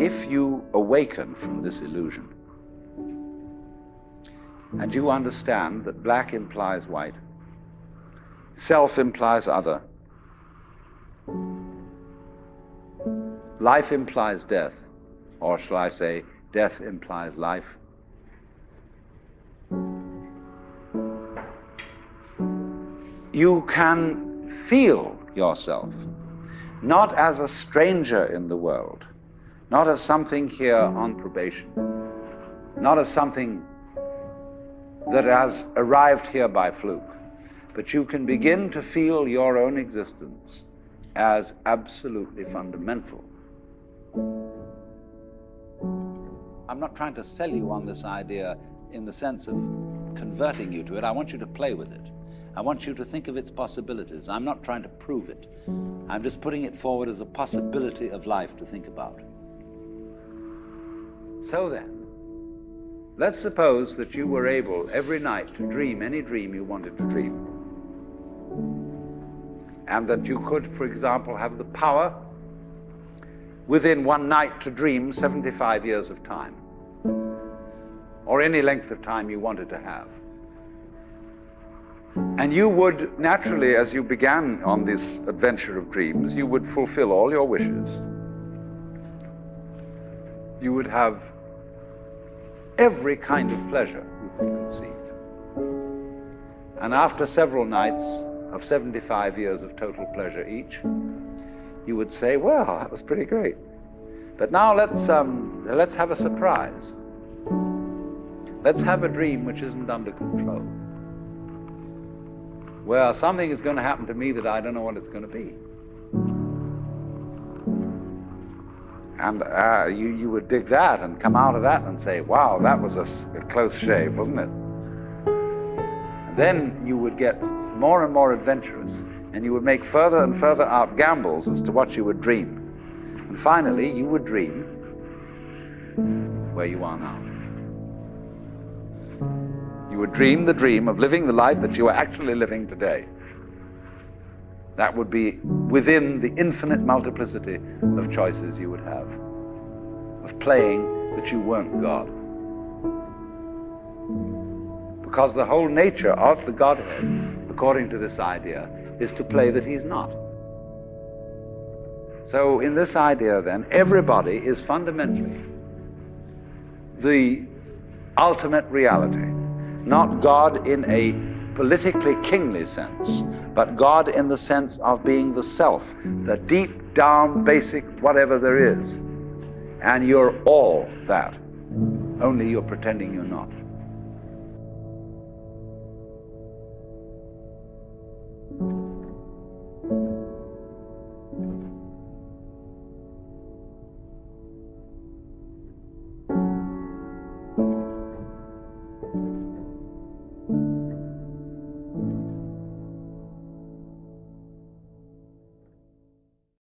if you awaken from this illusion, and you understand that black implies white, self implies other, life implies death, or shall I say, death implies life, you can feel yourself not as a stranger in the world, not as something here on probation, not as something that has arrived here by fluke, but you can begin to feel your own existence as absolutely fundamental. I'm not trying to sell you on this idea in the sense of converting you to it. I want you to play with it. I want you to think of its possibilities. I'm not trying to prove it. I'm just putting it forward as a possibility of life to think about. So then, let's suppose that you were able every night to dream any dream you wanted to dream. And that you could, for example, have the power within one night to dream 75 years of time, or any length of time you wanted to have. And you would naturally, as you began on this adventure of dreams, you would fulfill all your wishes. You would have every kind of pleasure you could conceive. And after several nights of 75 years of total pleasure each, you would say, well, that was pretty great. But now let's have a surprise. Let's have a dream which isn't under control. Well, something is going to happen to me that I don't know what it's going to be. And you would dig that and come out of that and say, wow, that was a close shave, wasn't it? And then you would get more and more adventurous, and you would make further and further out gambles as to what you would dream. And finally, you would dream where you are now. You would dream the dream of living the life that you are actually living today. That would be within the infinite multiplicity of choices you would have, of playing that you weren't God. Because the whole nature of the Godhead, according to this idea, is to play that he's not. So in this idea then, everybody is fundamentally the ultimate reality, not God in a politically kingly sense, but God in the sense of being the self, the deep down basic whatever there is. And you're all that, only you're pretending you're not.